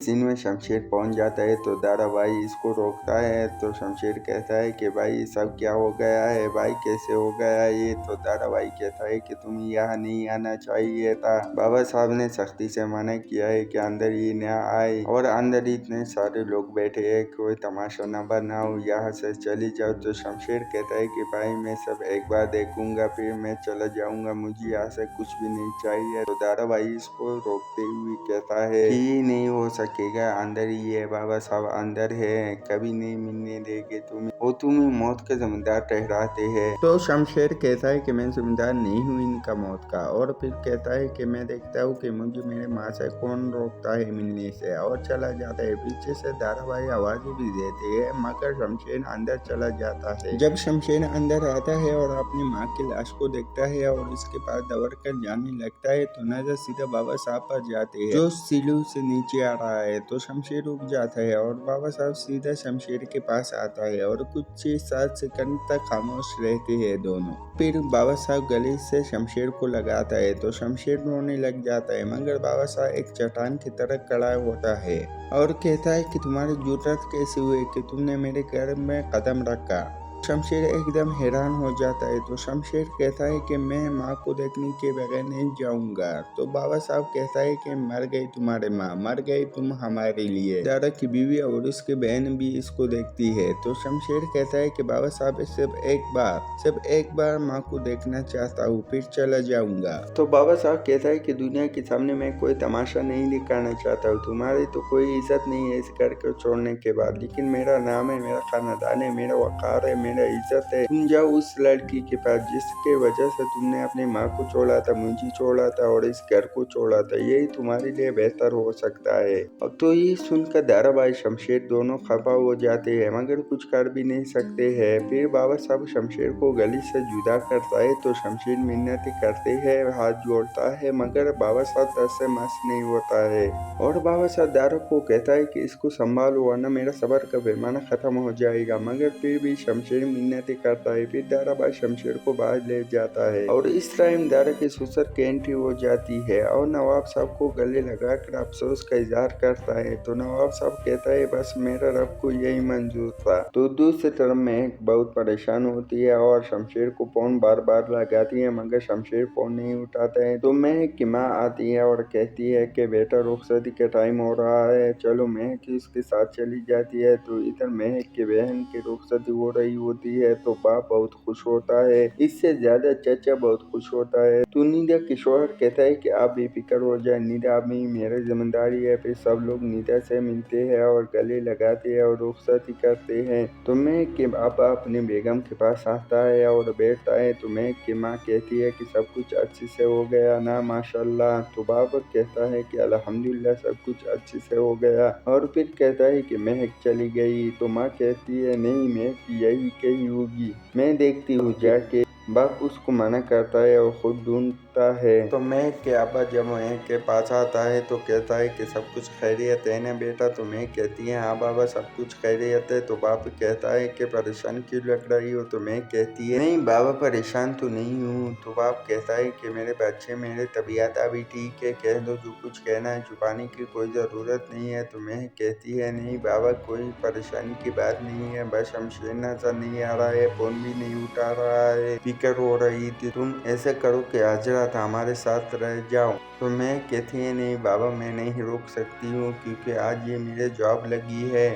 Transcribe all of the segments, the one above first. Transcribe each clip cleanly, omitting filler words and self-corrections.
Scene में शमशेर पहुंच जाता है तो दाराभाई इसको रोकता है। तो शमशेर कहता है कि भाई सब क्या हो गया है, भाई कैसे हो गया ये। तो दाराभाई कहता है कि तुम यहाँ नहीं आना चाहिए था, बाबा साहब ने सख्ती से मना किया है कि अंदर ही न आए, और अंदर इतने सारे लोग बैठे हैं, कोई तमाशा न बनाओ, यहाँ से चली जाओ। तो शमशेर कहता है कि भाई मैं सब एक बार देखूंगा फिर मैं चला जाऊंगा, मुझे यहाँ से कुछ भी नहीं चाहिए। तो दाराभाई इसको रोकते हुए कहता है कि नहीं हो सकेगा, अंदर ही है, बाबा साहब अंदर है, कभी नहीं मिलने देंगे तुम्हें, वो तुम्हें मौत के जिम्मेदार ठहराते हैं। तो शमशेर कहता है कि मैं जिम्मेदार नहीं हूँ इनका मौत का, और फिर कहता है कि मैं देखता हूँ कि मुझे मेरे माँ से कौन रोकता है मिलने से, और चला जाता है। पीछे से दाराभाई आवाजें भी देते हैं मगर शमशेर अंदर चला जाता है। जब शमशेर अंदर आता है और अपनी माँ की लाश को देखता है और इसके पास दौड़ कर जाने लगता है तो नजर सीधा बाबा साहब पर जाती है जो सीढ़ी से नीचे आ रहा है। तो शमशेर रुक जाता है और बाबा साहब सीधा शमशेर के पास आता है और कुछ 6-7 सेकंड तक खामोश रहते हैं दोनों। फिर बाबा साहब गले से शमशेर को लगाता है तो शमशेर रोने लग जाता है, मगर बाबा साहब एक चट्टान की तरह खड़ा होता है और कहता है कि तुम्हारी जरूरत कैसे हुई कि तुमने मेरे घर में कदम रखा। शमशेर एकदम हैरान हो जाता है। तो शमशेर कहता है कि मैं माँ को देखने के बगैर नहीं जाऊंगा। तो बाबा साहब कहता है कि मर गई तुम्हारे माँ, मर गई तुम हमारे लिए। दादा की बीवी और उसकी बहन भी इसको देखती है। तो शमशेर कहता है कि बाबा साहब सिर्फ एक बार माँ को देखना चाहता हूँ फिर चला जाऊंगा। तो बाबा साहब कहता है कि दुनिया के सामने मैं कोई तमाशा नहीं दिखाना चाहता हूँ, तुम्हारी तो कोई इज्जत नहीं है इस घर को छोड़ने के बाद, लेकिन मेरा नाम है, मेरा खानदान है, मेरा वकार है, मेरा इज्जत है। तुम जाओ उस लड़की के पास जिसके वजह से तुमने अपनी माँ को छोड़ा था, मुझे छोड़ा था और इस घर को छोड़ा था, यही तुम्हारे लिए बेहतर हो सकता है। अब तो ये सुनकर दाराभाई शमशेर दोनों खफा हो जाते हैं मगर कुछ कर भी नहीं सकते हैं। फिर बाबा साहब शमशेर को गली से जुदा करता है तो शमशेर मिन्नतें करते हैं, हाथ जोड़ता है, मगर बाबा साहब दस से मस नहीं होता है। और बाबा साहब दारा को कहता है कि इसको संभालो वरना मेरा सबर का पैमाना खत्म हो जाएगा, मगर फिर भी शमशेर मिन्नतें करता है। फिर दाराभाई शमशेर को बाहर ले जाता है और इस टाइम दारा की ससुर की एंट्री हो जाती है और नवाब साहब को गले लगाकर अफसोस का इजहार करता है। तो नवाब साहब कहता है बस मेरा रब को यही मंजूर था। तो दूसरी तरफ महक बहुत परेशान होती है और शमशेर को फोन बार बार लगाती है मगर शमशेर फोन नहीं उठाता है। तो महक की माँ आती है और कहती है कि बेटा रुखसती के टाइम हो रहा है, चलो। महक उसके साथ चली जाती है। तो इधर महक की बहन की रुखसती हो रही होती है तो बाप बहुत खुश होता है, इससे ज्यादा चाचा बहुत खुश होता है। तो निदा की शौहर कहता है कि आप बेफिक्र हो जाए, निदा अभी मेरी जिम्मेदारी है। फिर सब लोग निदा से मिलते हैं और गले लगाते हैं और रुखसती करते हैं। तो महक के पापा अपनी बेगम के पास आता है और बैठता है। तो महक की माँ कहती है कि सब कुछ अच्छे से हो गया ना, माशाल्लाह। तो बाबा कहता है कि अल्हम्दुलिल्लाह सब कुछ अच्छे से हो गया, और फिर कहता है कि महक चली गई। तो माँ कहती है नहीं, महक यही कही होगी, मैं देखती हूँ जाके। बाप उसको मना करता है और खुद ढूंढता है। तो महक के अब्बा जब महक के पास आता है तो कहता है कि सब कुछ खैरियत है ना बेटा। तो महक कहती है हाँ बाबा सब कुछ खैरियत है। तो बाप कहता है कि परेशान क्यों लग रही हो। तो महक कहती है नहीं बाबा परेशान तो नहीं हूँ। तो बाप कहता है कि मेरे बच्चे मेरे तबीयत अभी ठीक है, कह दो जो कुछ कहना है, छुपाने की कोई ज़रूरत नहीं है। तो महक कहती है नहीं बाबा कोई परेशानी की बात नहीं है, बस शमशेर नजर नहीं आ रहा है, फोन भी नहीं उठा रहा है, फिक्र हो रही थी, तुम ऐसे करो कि आज रात हमारे साथ रह जाओ। तो मैं कहती है नहीं बाबा मैं नहीं रुक सकती हूँ क्योंकि आज ये मेरे जॉब लगी है।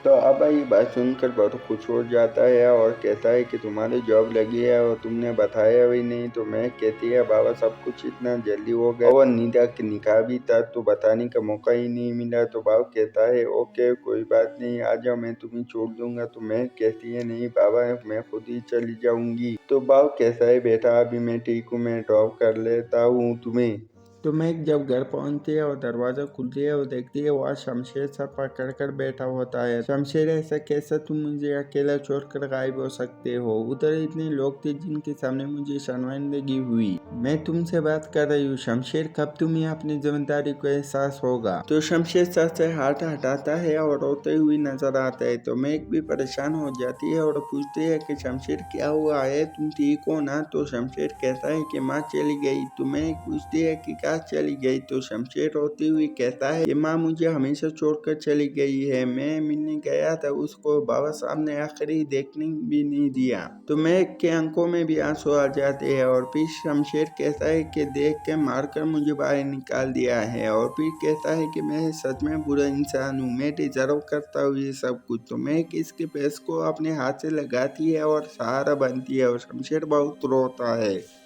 तो अब्बा ये बात सुनकर बहुत खुश हो जाता है और कहता है कि तुम्हारी जॉब लगी है और तुमने बताया भी नहीं। तो मैं कहती है बाबा सब कुछ इतना जल्दी हो गया और निदा की निकाह भी था तो बताने का मौका ही नहीं मिला। तो बाप कहता है ओके कोई बात नहीं, आ जाओ मैं तुम्हें छोड़ दूंगा। तो मैं कहती है नहीं बाबा मैं खुद ही चली जाऊंगी। तो बाप कहता है बेटा अभी मैं ठीक हूँ, मैं ड्रॉप कर लेता हूँ तुम्हें। तो महक जब घर पहुंचती है और दरवाजा खुलती है और देखती है वहाँ शमशेर सर पकड़ कर बैठा होता है। शमशेर ऐसा कैसा तुम मुझे अकेला छोड़कर गायब हो सकते हो, उधर इतने लोग थे जिनके सामने मुझे शर्मिंदगी हुई, मैं तुमसे बात कर रही हूँ शमशेर, कब तुम्हें अपनी जिम्मेदारी को एहसास होगा। तो शमशेर सर से हाथ हटाता है और रोते हुए नजर आता है। तो महक भी परेशान हो जाती है और पूछती है कि शमशेर क्या हुआ है, तुम ठीक हो ना। तो शमशेर कहता है कि माँ चली गई। तो महक पूछती है कि कहाँ चली गई। तो शमशेर रोती हुई कहता है कि माँ मुझे हमेशा छोड़कर चली गई है। मैं मिलने गया था उसको, बाबा साहब ने आखिरी देखने भी नहीं दिया। तो महक के आंखों में भी आंसू आ जाते हैं और फिर शमशेर कहता है कि देख के मारकर मुझे बाहर निकाल दिया है। और फिर कहता है कि मैं सच में बुरा इंसान हूँ, मैं डिजर्व करता हूँ ये सब कुछ। तो महक इसके फेस को अपने हाथ से लगाती है और सहारा बनती है और शमशेर बहुत रोता है।